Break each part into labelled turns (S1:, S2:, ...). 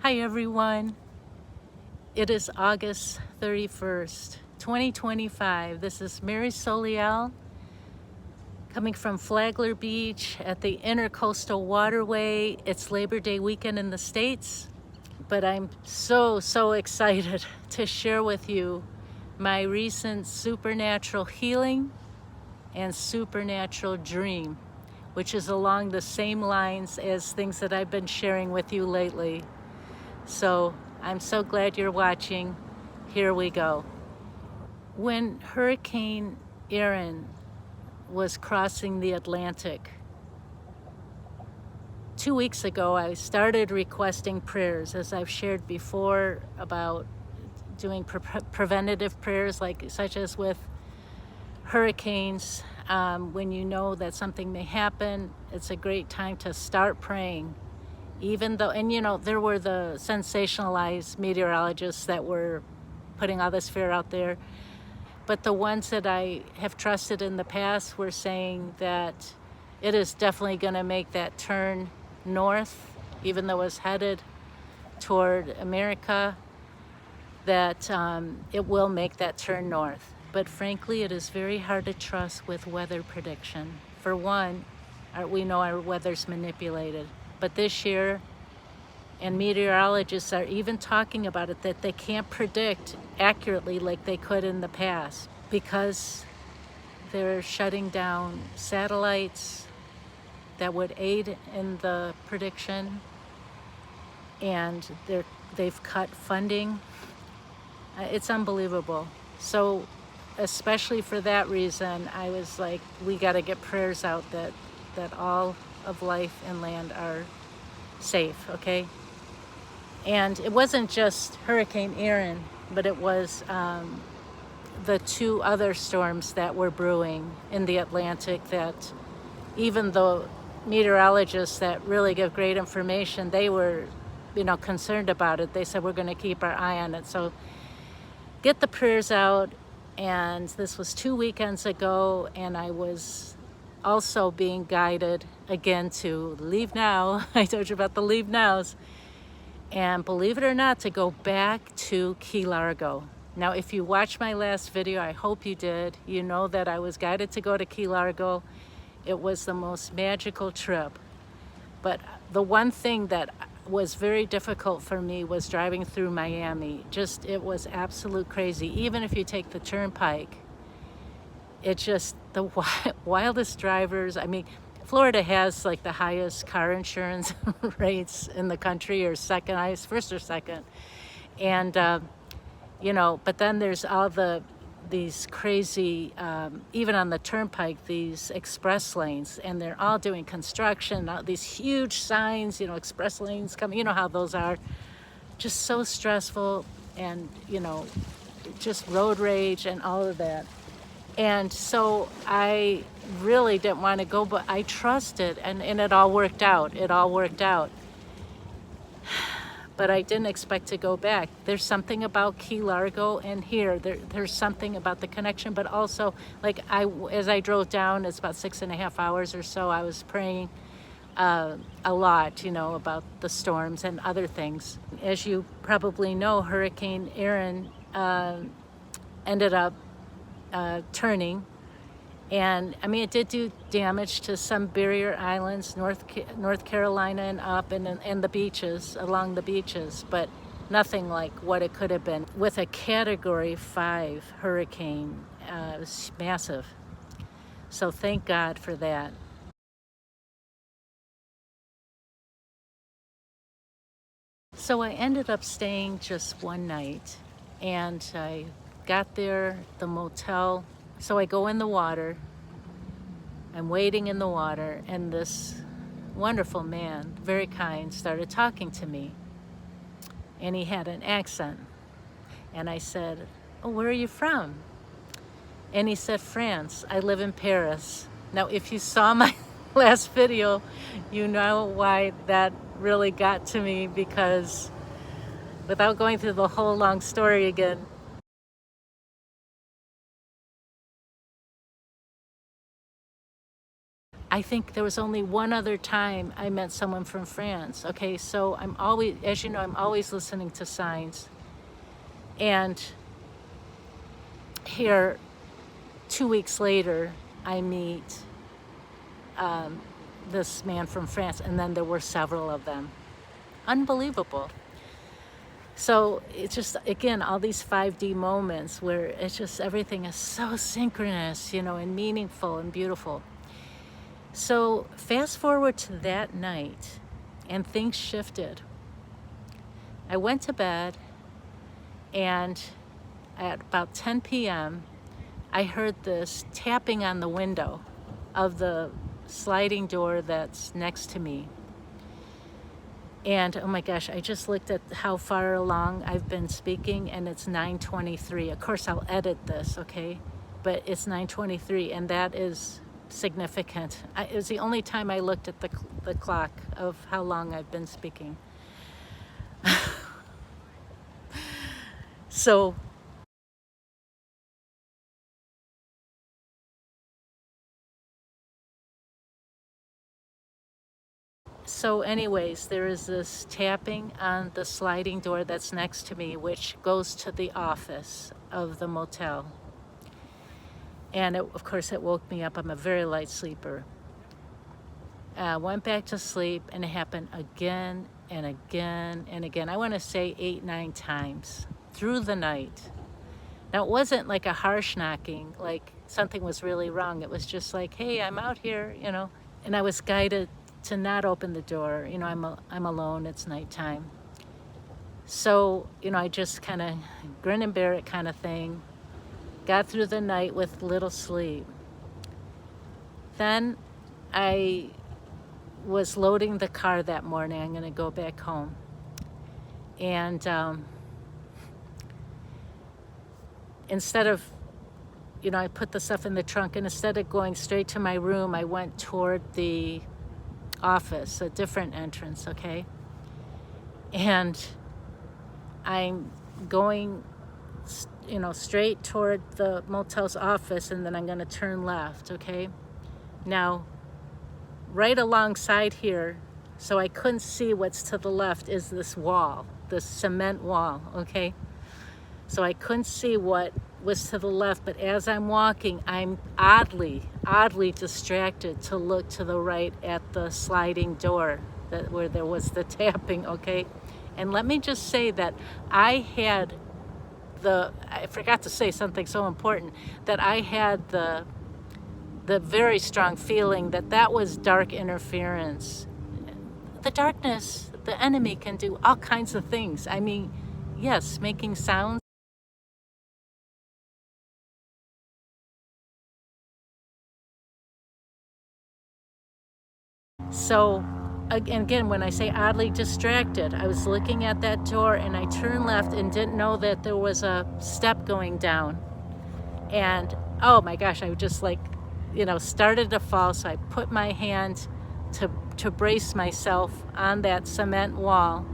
S1: Hi everyone. It is August 31st, 2025. This is Mary Soliel coming from Flagler Beach at the Intercoastal Waterway. It's Labor Day weekend in the States, but I'm so excited to share with you my recent supernatural healing and supernatural dream, which is along the same lines as things that I've been sharing with you lately. So I'm so glad you're watching. Here we go. When Hurricane Erin was crossing the Atlantic 2 weeks ago, I started requesting prayers, as I've shared before, about doing preventative prayers, such as with hurricanes. When you know that something may happen, it's a great time to start praying. Even though, and there were the sensationalized meteorologists that were putting all this fear out there, but the ones that I have trusted in the past were saying that it is definitely going to make that turn north, even though it's headed toward America, that it will make that turn north. But frankly, it is very hard to trust with weather prediction. For one, we know our weather's manipulated. But this year, and meteorologists are even talking about it, that they can't predict accurately like they could in the past because they're shutting down satellites that would aid in the prediction, and they've cut funding. It's unbelievable. So especially for that reason, I was like, we got to get prayers out that all of life and land are safe, okay? And it wasn't just Hurricane Erin, but it was the two other storms that were brewing in the Atlantic that even though meteorologists that really give great information, they were, concerned about it. They said, we're going to keep our eye on it. So get the prayers out. And this was 2 weekends ago, and I was also being guided again to leave now. I told you about the leave nows. And believe it or not, to go back to Key Largo. Now, if you watched my last video, I hope you did, you know that I was guided to go to Key Largo. It was the most magical trip. But the one thing that was very difficult for me was driving through Miami. It was absolute crazy. Even if you take the turnpike, it's just the wildest drivers. I mean, Florida has like the highest car insurance rates in the country, or second highest, first or second. And, but then there's all these crazy, even on the turnpike, these express lanes, and they're all doing construction, these huge signs, express lanes coming, you know how those are. Just so stressful, and, just road rage and all of that. And so I really didn't want to go, but I trusted, and it all worked out. It all worked out. But I didn't expect to go back. There's something about Key Largo and here. There's something about the connection, but also, as I drove down, it's about 6.5 hours or so, I was praying a lot, about the storms and other things. As you probably know, Hurricane Erin ended up turning, and I mean, it did do damage to some barrier islands, North Carolina and up, and the beaches, along the beaches, but nothing like what it could have been. With a Category 5 hurricane, it was massive. So thank God for that. So I ended up staying just one night, and I got there, the motel. So I go in the water. I'm waiting in the water, and this wonderful man, very kind, started talking to me. And he had an accent. And I said, oh, where are you from? And he said, France. I live in Paris. Now, if you saw my last video, you know why that really got to me, because without going through the whole long story again, I think there was only one other time I met someone from France. Okay, so I'm always, as you know, I'm always listening to signs. And here, 2 weeks later, I meet this man from France, and then there were several of them. Unbelievable. So it's just, again, all these 5D moments where it's just everything is so synchronous, you know, and meaningful and beautiful. So fast forward to that night, and things shifted. I went to bed, and at about 10 p.m., I heard this tapping on the window of the sliding door that's next to me. And oh my gosh, I just looked at how far along I've been speaking, and it's 9:23. Of course, I'll edit this, okay? But it's 9:23, and that is significant. It was the only time I looked at the clock of how long I've been speaking. So anyways, there is this tapping on the sliding door that's next to me, which goes to the office of the motel. And of course, it woke me up. I'm a very light sleeper. Went back to sleep, and it happened again and again and again. I want to say 8, 9 times through the night. Now, it wasn't like a harsh knocking, like something was really wrong. It was just like, hey, I'm out here, you know. And I was guided to not open the door. You know, I'm alone, it's nighttime. So, you know, I just kind of grin and bear it kind of thing. Got through the night with little sleep. Then I was loading the car that morning. I'm going to go back home. And instead of, you know, I put the stuff in the trunk, and instead of going straight to my room, I went toward the office, a different entrance, okay? And I'm going, you know, straight toward the motel's office, and then I'm going to turn left, okay? Now, right alongside here, so I couldn't see what's to the left, is this wall, this cement wall, okay? So I couldn't see what was to the left, but as I'm walking, I'm oddly distracted to look to the right at the sliding door where there was the tapping, okay? And let me just say that I forgot to say something so important, that I had the very strong feeling that was dark interference. The darkness, the enemy can do all kinds of things. I mean, yes, making sounds. So again, when I say oddly distracted, I was looking at that door, and I turned left and didn't know that there was a step going down. And oh my gosh, I just like, you know, started to fall. So I put my hand to brace myself on that cement wall.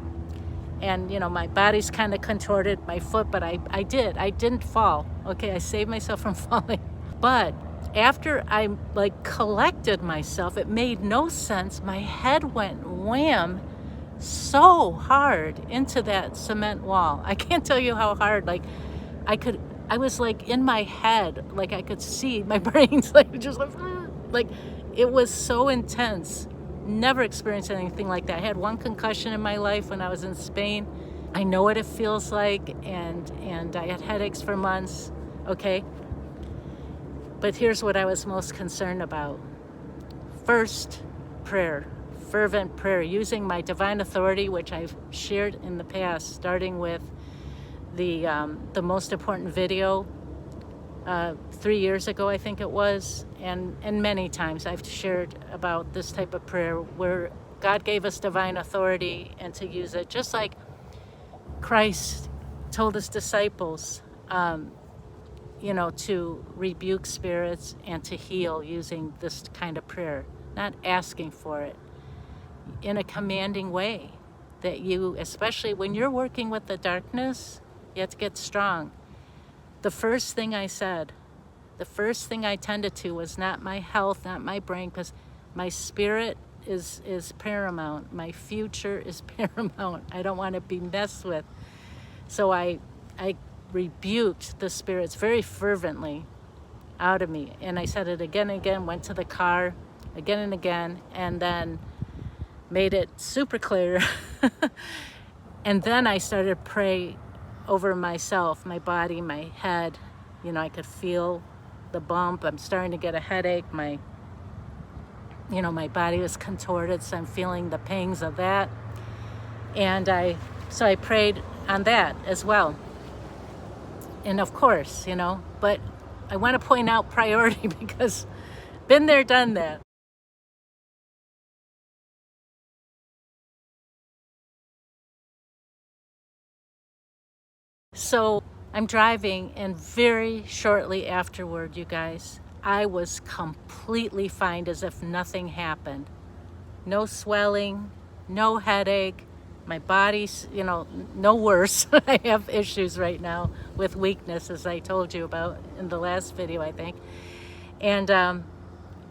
S1: And, you know, my body's kind of contorted, my foot, but I didn't fall. Okay, I saved myself from falling. But after I like collected myself, it made no sense. My head went wham so hard into that cement wall. I can't tell you how hard. Like I was like in my head, like I could see my brains like just like it was so intense. Never experienced anything like that. I had one concussion in my life when I was in Spain. I know what it feels like, and I had headaches for months, okay? But here's what I was most concerned about. First, prayer, fervent prayer, using my divine authority, which I've shared in the past, starting with the most important video 3 years ago, I think it was, and many times I've shared about this type of prayer where God gave us divine authority and to use it, just like Christ told his disciples, you know, to rebuke spirits and to heal using this kind of prayer, not asking for it, in a commanding way, that you, especially when you're working with the darkness, you have to get strong. The first thing I said, the first thing I tended to was not my health, not my brain, because My spirit is paramount. My future is paramount. I don't want to be messed with. So I rebuked the spirits very fervently out of me. And I said it again and again, went to the car again and again, and then made it super clear. And then I started to pray over myself, my body, my head. You know, I could feel the bump. I'm starting to get a headache. My body was contorted, so I'm feeling the pangs of that. And so I prayed on that as well. And of course, but I want to point out priority because been there, done that. So I'm driving, and very shortly afterward, you guys, I was completely fine, as if nothing happened. No swelling, no headache. My body's, no worse. I have issues right now with weakness, as I told you about in the last video, I think. And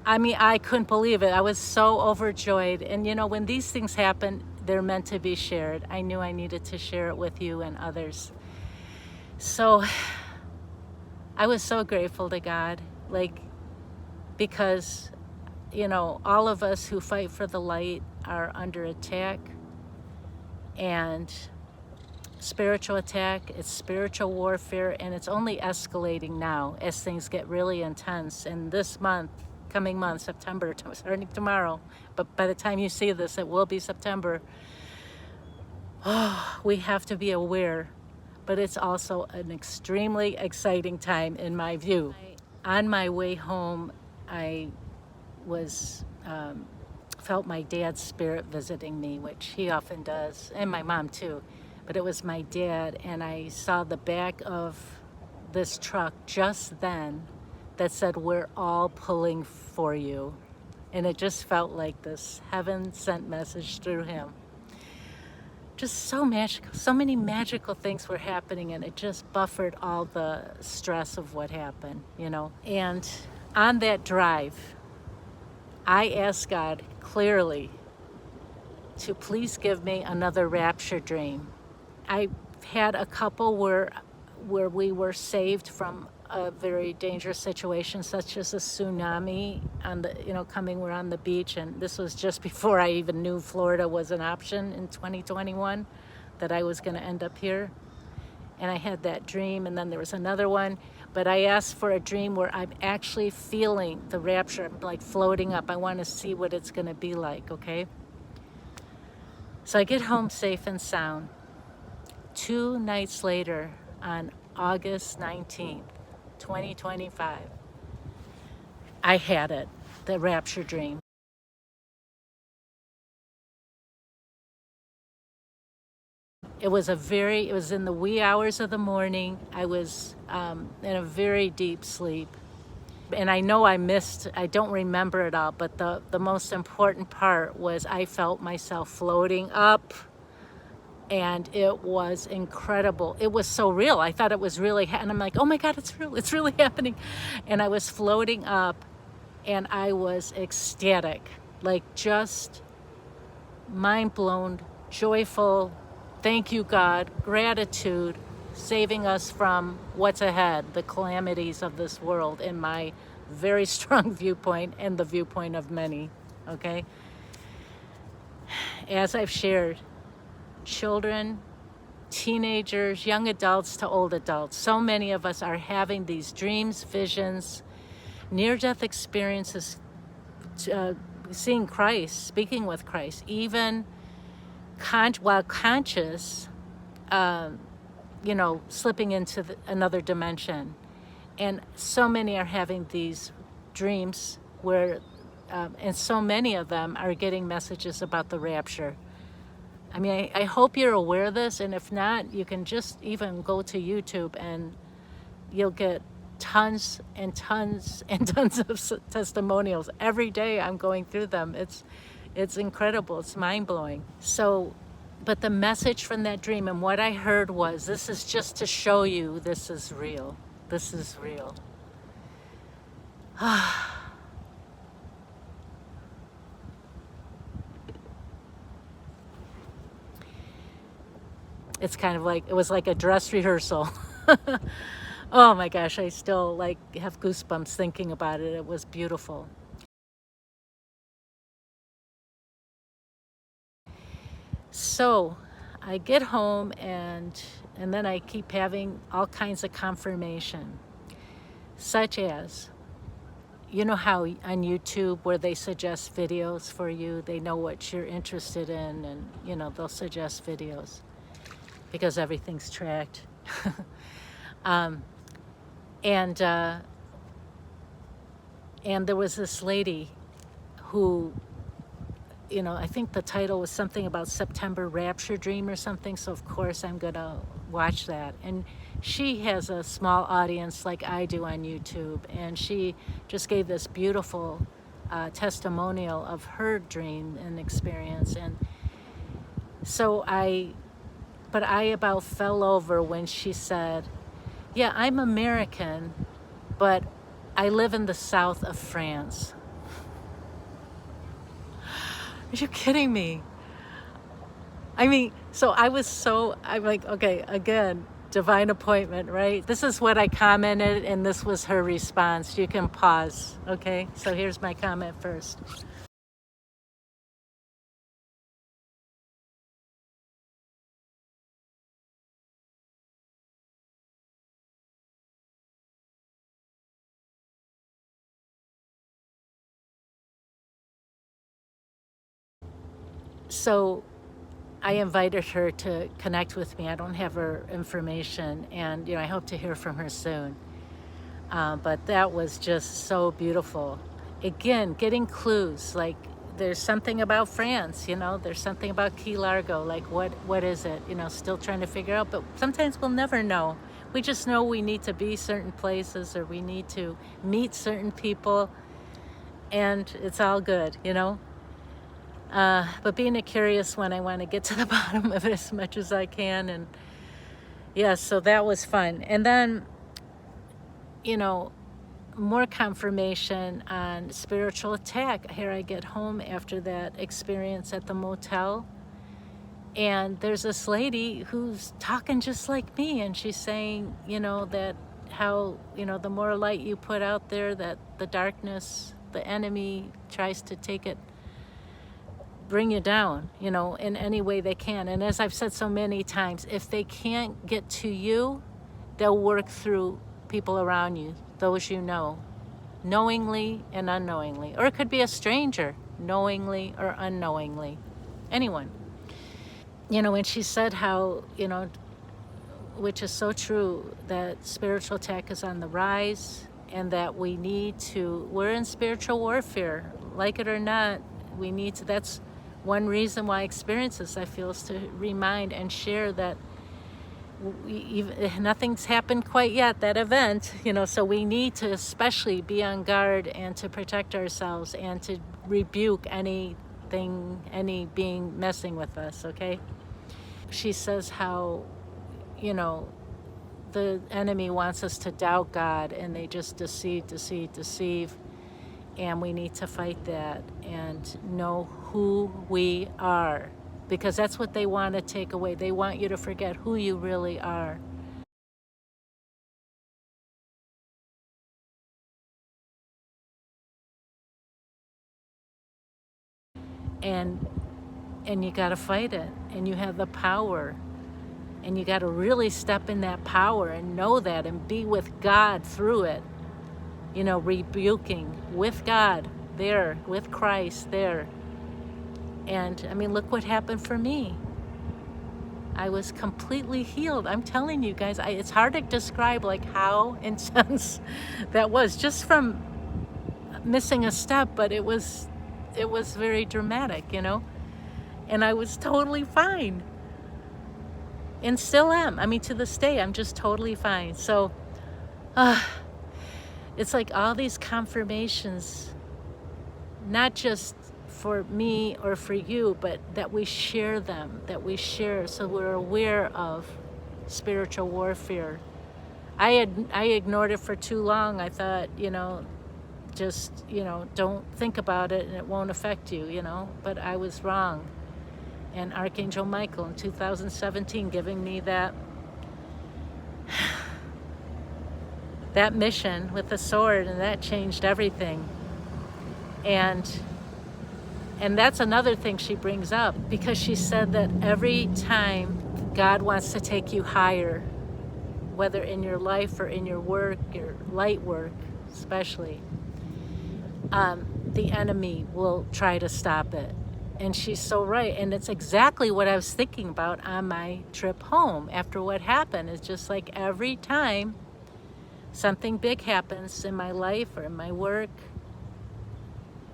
S1: I couldn't believe it. I was so overjoyed. And when these things happen, they're meant to be shared. I knew I needed to share it with you and others. So I was so grateful to God, because, all of us who fight for the light are under attack, and spiritual attack, it's spiritual warfare, and it's only escalating now as things get really intense. And this month, coming month, September, starting tomorrow, but by the time you see this, it will be September. Oh, we have to be aware, but it's also an extremely exciting time in my view. On my way home, I was felt my dad's spirit visiting me, which he often does, and my mom too. But it was my dad, and I saw the back of this truck just then that said, "We're all pulling for you." And it just felt like this heaven-sent message through him. Just so magical. So many magical things were happening, and it just buffered all the stress of what happened, And on that drive, I asked God clearly to please give me another rapture dream. I had a couple where we were saved from a very dangerous situation, such as a tsunami on the, we're on the beach, and this was just before I even knew Florida was an option in 2021, that I was going to end up here. And I had that dream, and then there was another one. But I asked for a dream where I'm actually feeling the rapture. I'm like floating up. I want to see what it's going to be like, okay? So I get home safe and sound. 2 nights later, on August 19th, 2025, I had it, the rapture dream. It was in the wee hours of the morning. I was in a very deep sleep. And I know I don't remember it all, but the most important part was I felt myself floating up, and it was incredible. It was so real. I thought it was really, and I'm like, oh my God, it's real. It's really happening. And I was floating up, and I was ecstatic, just mind blown, joyful. Thank you, God. Gratitude, saving us from what's ahead, the calamities of this world, in my very strong viewpoint and the viewpoint of many, okay? As I've shared, children, teenagers, young adults to old adults, so many of us are having these dreams, visions, near-death experiences, seeing Christ, speaking with Christ, even while conscious, slipping into another dimension. And so many are having these dreams where, and so many of them are getting messages about the rapture. I hope you're aware of this, and if not, you can just even go to YouTube and you'll get tons and tons and tons of testimonials. Every day I'm going through them. It's incredible. It's mind-blowing. So, but the message from that dream and what I heard was, this is just to show you this is real. This is real. It's kind of like, it was like a dress rehearsal. Oh my gosh, I still like have goosebumps thinking about it. It was beautiful. So I get home and then I keep having all kinds of confirmation, such as, you know how on YouTube where they suggest videos for you, they know what you're interested in, and you know, they'll suggest videos because everything's tracked. um, and uh, and there was this lady who, you know, I think the title was something about September Rapture Dream or something. So of course I'm gonna watch that. And she has a small audience like I do on YouTube, and she just gave this beautiful testimonial of her dream and experience. And so but I about fell over when she said, yeah, I'm American, but I live in the south of France. Are you kidding me? I mean, so I'm like, okay, again, divine appointment, right? This is what I commented, and this was her response. You can pause, okay? So here's my comment first. So I invited her to connect with me. I don't have her information, and you know, I hope to hear from her soon. But that was just so beautiful. Again, getting clues, like there's something about France, you know, there's something about Key Largo, like what is it? You know, still trying to figure out, but sometimes we'll never know. We just know we need to be certain places, or we need to meet certain people, and it's all good, you know. But being a curious one, I want to get to the bottom of it as much as I can. And yeah, so that was fun. And then, you know, more confirmation on spiritual attack. Here I get home after that experience at the motel, and there's this lady who's talking just like me, and she's saying, you know, that how, you know, the more light you put out there, that the darkness, the enemy tries to take it, bring you down, you know, in any way they can. And as I've said so many times, if they can't get to you, they'll work through people around you, those you know, knowingly and unknowingly. Or it could be a stranger, knowingly or unknowingly. Anyone. You know, when she said how, you know, which is so true, that spiritual attack is on the rise, and that we're in spiritual warfare, like it or not, we need to, that's one reason why I experience this, I feel, is to remind and share that nothing's happened quite yet, that event, you know, so we need to especially be on guard and to protect ourselves and to rebuke any being messing with us, okay? She says how, you know, the enemy wants us to doubt God, and they just deceive, and we need to fight that and know who we are, because that's what they want to take away. They want you to forget who you really are. And you got to fight it, and you have the power, and you got to really step in that power and know that, and be with God through it, you know, rebuking with God there, with Christ there. And I mean, look what happened for me. I was completely healed. I'm telling you guys, it's hard to describe like how intense that was, just from missing a step, but it was very dramatic, you know. And I was totally fine, and still am. I mean, to this day, I'm just totally fine. So it's like all these confirmations, not just for me or for you, but that we share them, so we're aware of spiritual warfare. I ignored it for too long. I thought, you know, just, you know, don't think about it and it won't affect you, you know, but I was wrong. and Archangel Michael in 2017 giving me that mission with the sword, and that changed everything. And that's another thing she brings up, because she said that every time God wants to take you higher, whether in your life or in your work, your light work especially, the enemy will try to stop it. And she's so right. And it's exactly what I was thinking about on my trip home after what happened. It's just like every time something big happens in my life or in my work,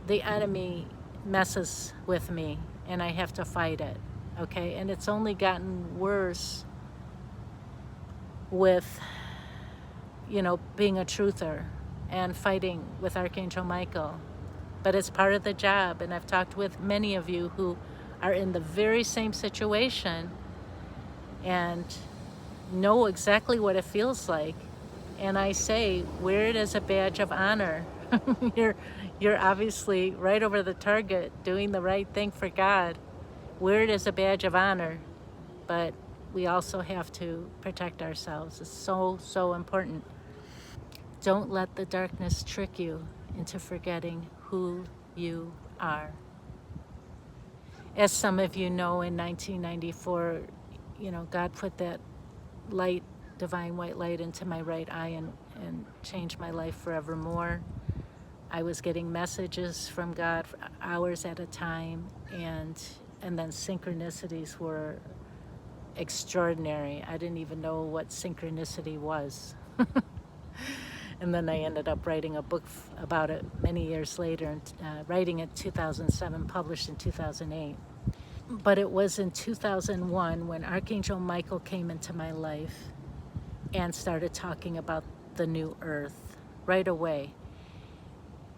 S1: the enemy messes with me and I have to fight it. Okay? And it's only gotten worse with, being a truther and fighting with Archangel Michael. But it's part of the job, and I've talked with many of you who are in the very same situation and know exactly what it feels like. And I say, wear it as a badge of honor. You're obviously right over the target, doing the right thing for God. Wear it as a badge of honor, but we also have to protect ourselves. It's so, so important. Don't let the darkness trick you into forgetting who you are. As some of you know, in 1994, God put that light, divine white light, into my right eye and changed my life forevermore. I was getting messages from God for hours at a time, and then synchronicities were extraordinary. I didn't even know what synchronicity was. And then I ended up writing a book about it many years later, and writing it 2007, published in 2008. But it was in 2001 when Archangel Michael came into my life and started talking about the new earth right away.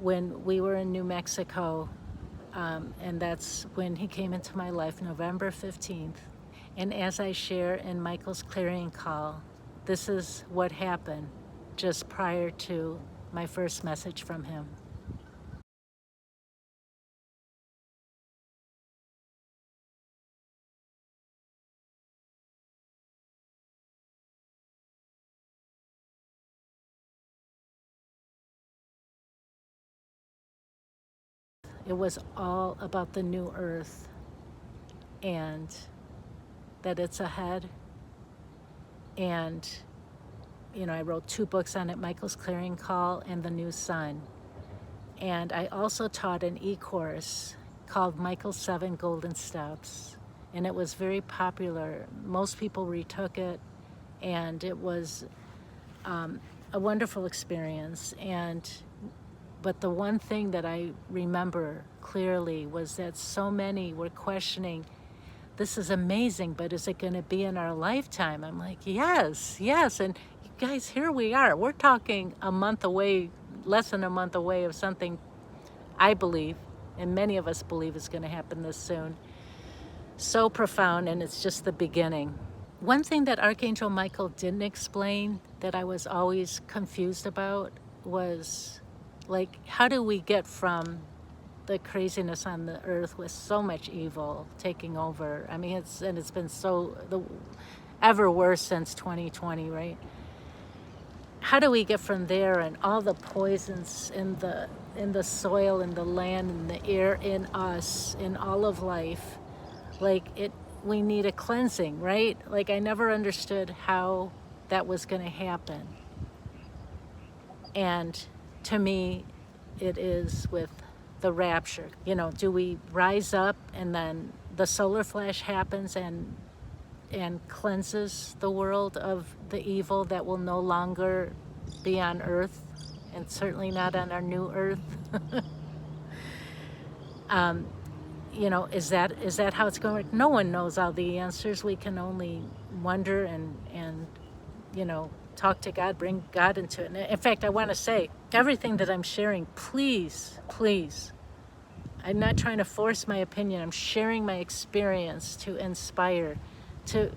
S1: When we were in New Mexico, and that's when he came into my life, November 15th. And as I share in Michael's clarion call, this is what happened just prior to my first message from him. It was all about the new earth and that it's ahead. And, I wrote 2 books on it, Michael's Clarion Call and The New Sun. And I also taught an e-course called Michael's 7 Golden Steps. And it was very popular. Most people retook it, and it was a wonderful experience. But the one thing that I remember clearly was that so many were questioning, this is amazing, but is it going to be in our lifetime? I'm like, yes. And you guys, here we are. We're talking a month away, less than a month away, of something I believe, and many of us believe, is going to happen this soon. So profound, and it's just the beginning. One thing that Archangel Michael didn't explain that I was always confused about was, like, how do we get from the craziness on the earth with so much evil taking over? I mean, it's been ever worse since 2020, right? How do we get from there, and all the poisons in the soil, in the land, in the air, in us, in all of life? We need a cleansing, right? Like, I never understood how that was going to happen. And to me, it is with the rapture. Do we rise up and then the solar flash happens and cleanses the world of the evil that will no longer be on earth, and certainly not on our new earth? Is that how it's going? No one knows all the answers. We can only wonder and talk to God, bring God into it. In fact, I want to say, everything that I'm sharing, please, I'm not trying to force my opinion. I'm sharing my experience to inspire. To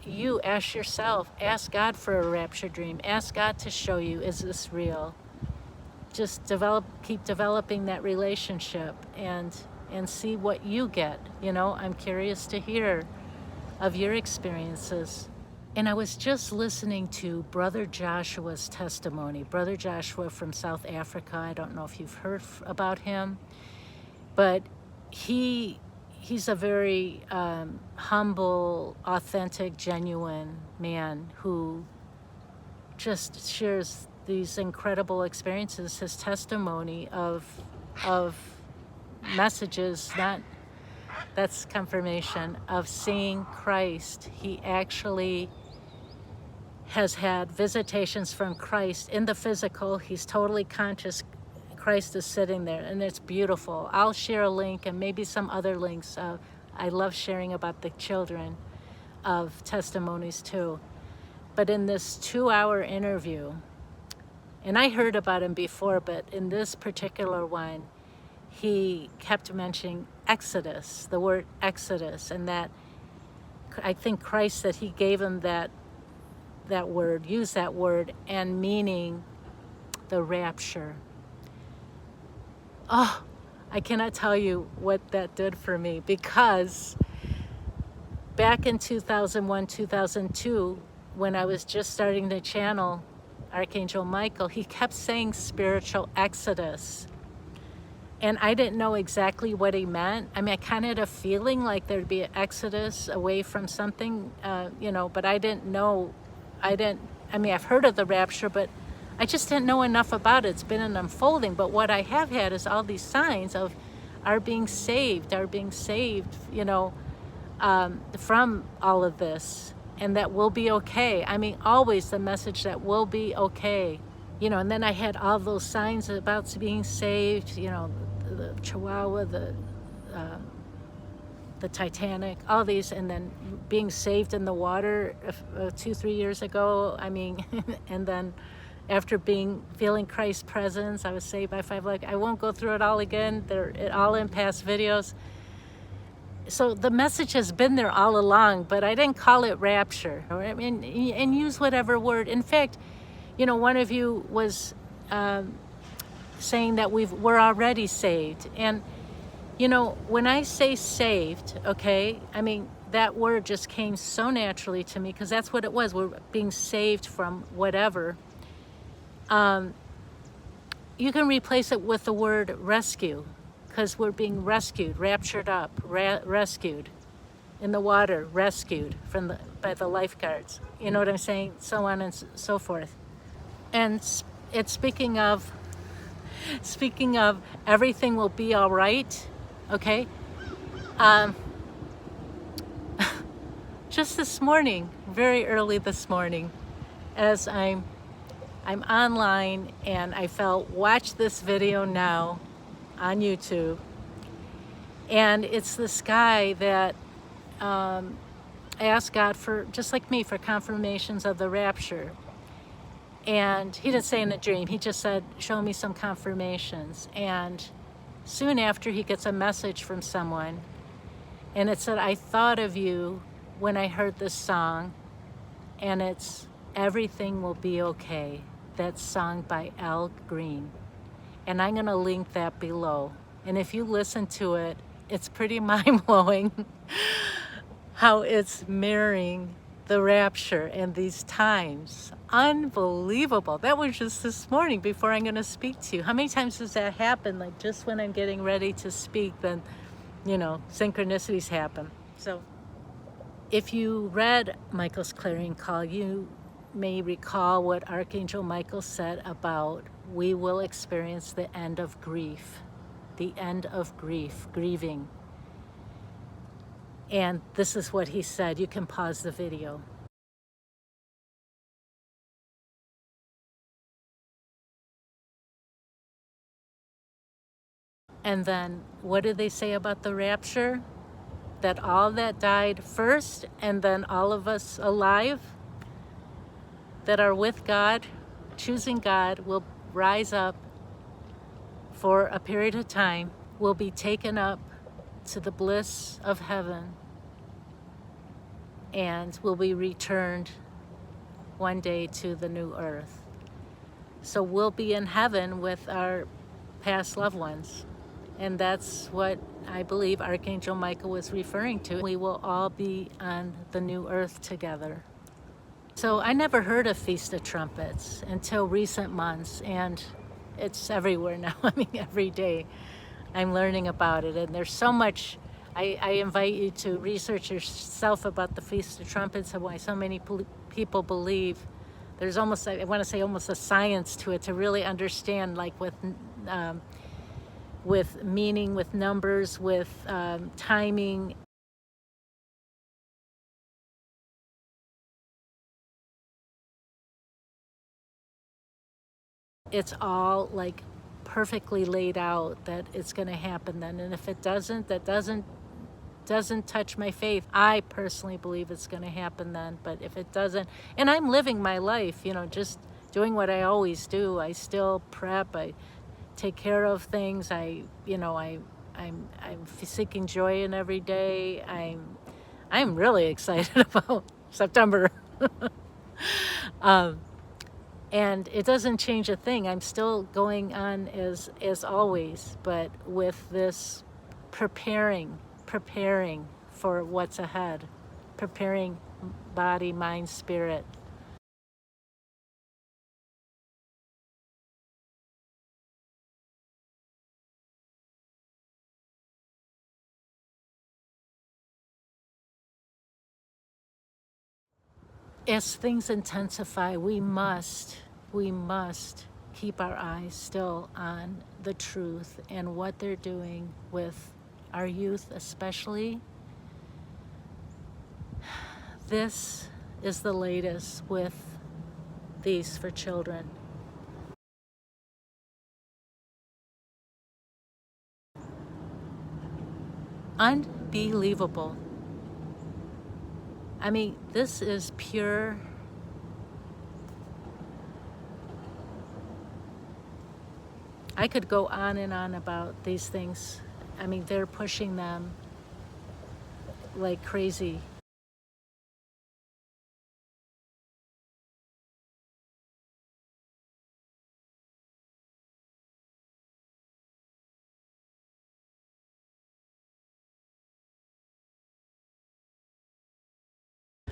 S1: you, ask yourself, ask God for a rapture dream. Ask God to show you, is this real? Just keep developing that relationship, and and see what you get. You know, I'm curious to hear of your experiences. And I was just listening to Brother Joshua's testimony. Brother Joshua from South Africa. I don't know if you've heard about him, but he's a very humble, authentic, genuine man who just shares these incredible experiences, his testimony of messages, that's confirmation of seeing Christ. He actually has had visitations from Christ in the physical. He's totally conscious. Christ is sitting there, and it's beautiful. I'll share a link and maybe some other links. I love sharing about the children of testimonies too. But in this 2-hour interview, and I heard about him before, but in this particular one, he kept mentioning Exodus, the word Exodus, and that I think Christ, that he gave him that word, used that word, and meaning the rapture. Oh, I cannot tell you what that did for me, because back in 2001, 2002, when I was just starting to channel Archangel Michael, he kept saying spiritual exodus. And I didn't know exactly what he meant. I mean, I kind of had a feeling like there'd be an exodus away from something, but I didn't know. I've heard of the rapture, but I just didn't know enough about it. It's been an unfolding. But what I have had is all these signs of our being saved, from all of this, and that we'll be okay. I mean, always the message that we'll be okay. And then I had all those signs about being saved, the Chihuahua, the Titanic, all these, and then being saved in the water 2-3 years ago. I mean, and then after feeling Christ's presence, I was saved by 5. Like, I won't go through it all again. They're all in past videos. So the message has been there all along, but I didn't call it rapture. I mean, and use whatever word. In fact, one of you was saying that we're already saved. And, when I say saved, okay, I mean, that word just came so naturally to me, because that's what it was. We're being saved from whatever. You can replace it with the word rescue, because we're being rescued, raptured up, rescued in the water, rescued by the lifeguards. You know what I'm saying? So on and so forth. And it's speaking of everything will be all right, okay? Just this morning, very early this morning, as I'm online, and I felt, watch this video now on YouTube. And it's this guy that asked God for, just like me, for confirmations of the rapture. And he didn't say in a dream, he just said, show me some confirmations. And soon after, he gets a message from someone, and it said, I thought of you when I heard this song, and it's Everything Will Be Okay. That's sung by Al Green. And I'm gonna link that below. And if you listen to it, it's pretty mind-blowing how it's mirroring the rapture and these times. Unbelievable. That was just this morning before I'm going to speak to you. How many times does that happen? Like, just when I'm getting ready to speak, then, synchronicities happen. So if you read Michael's Clarion Call, you may recall what Archangel Michael said about we will experience the end of grief, grieving. And this is what he said. You can pause the video. And then what did they say about the rapture? That all that died first, and then all of us alive that are with God, choosing God, will rise up for a period of time, will be taken up to the bliss of heaven, and will be returned one day to the new earth. So we'll be in heaven with our past loved ones. And that's what I believe Archangel Michael was referring to. We will all be on the new earth together. So I never heard of Feast of Trumpets until recent months, and it's everywhere now. I mean, every day I'm learning about it, and there's so much. I invite you to research yourself about the Feast of Trumpets and why so many people believe. There's almost, I want to say, almost a science to it to really understand, like with meaning, with numbers, with timing. It's all like perfectly laid out that it's going to happen then, and if it doesn't, that doesn't touch my faith. I personally believe it's going to happen then, but if it doesn't, and I'm living my life, you know, just doing what I always do. I still prep, I take care of things, I'm seeking joy in every day. I'm really excited about September. And it doesn't change a thing. I'm still going on as always, but with this preparing for what's ahead, preparing body, mind, spirit. As things intensify, we must keep our eyes still on the truth and what they're doing with our youth, especially. This is the latest with these for children. Unbelievable. I mean, this is pure. I could go on and on about these things. I mean, they're pushing them like crazy.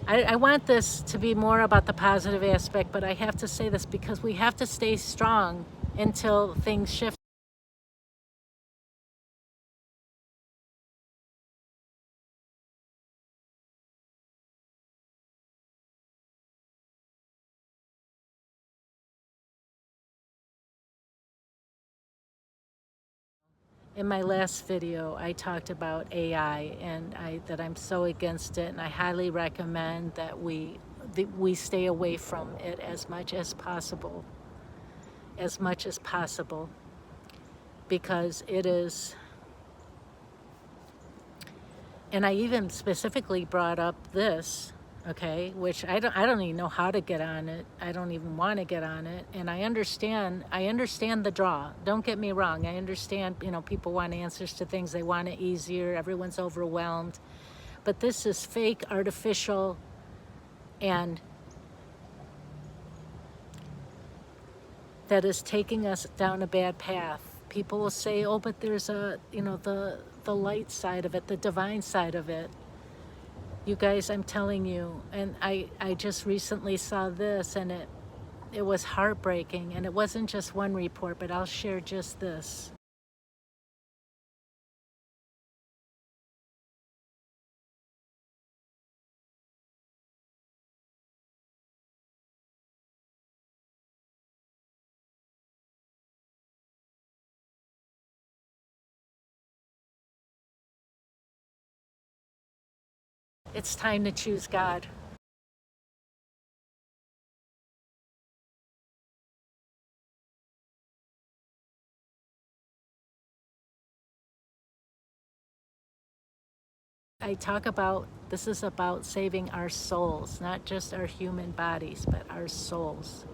S1: I want this to be more about the positive aspect, but I have to say this because we have to stay strong until things shift. In my last video, I talked about AI and that I'm so against it, and I highly recommend that we stay away from it as much as possible, because it is. And I even specifically brought up this, okay, which I don't even know how to get on it. I don't even want to get on it. And I understand the draw. Don't get me wrong. I understand, people want answers to things. They want it easier. Everyone's overwhelmed. But this is fake, artificial, and that is taking us down a bad path. People will say, oh, but there's the light side of it, the divine side of it. You guys, I'm telling you, and I just recently saw this, and it was heartbreaking, and it wasn't just one report, but I'll share just this. It's time to choose God. I talk about, this is about saving our souls, not just our human bodies, but our souls.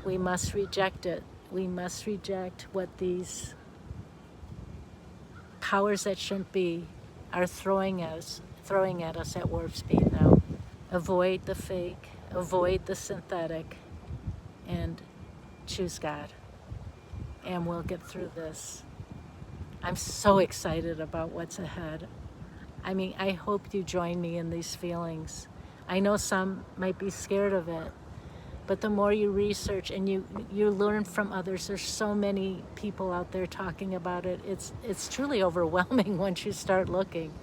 S1: We must reject it. We must reject what these powers that shouldn't be are throwing at us at warp speed now. Avoid the fake, avoid the synthetic, and choose God. And we'll get through this. I'm so excited about what's ahead. I mean, I hope you join me in these feelings. I know some might be scared of it, but the more you research and you learn from others, there's so many people out there talking about it. It's truly overwhelming once you start looking.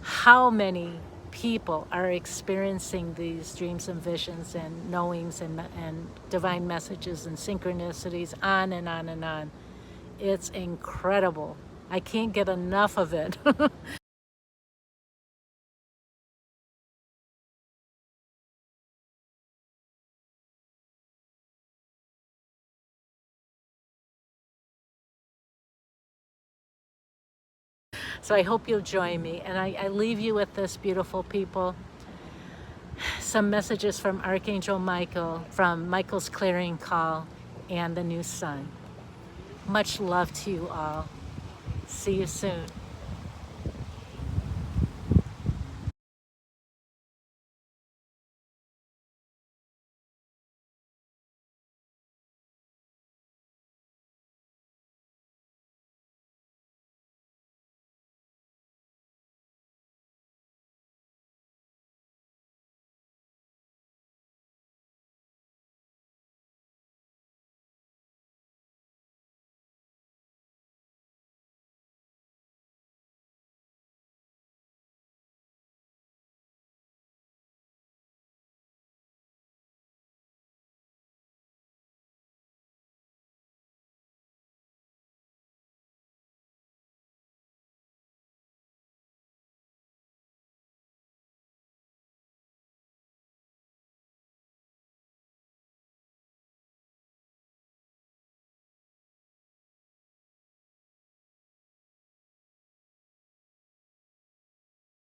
S1: How many people are experiencing these dreams and visions and knowings and divine messages and synchronicities, on and on and on. It's incredible. I can't get enough of it. So I hope you'll join me. And I leave you with this, beautiful people. Some messages from Archangel Michael, from Michael's clearing call and the new sun. Much love to you all. See you soon.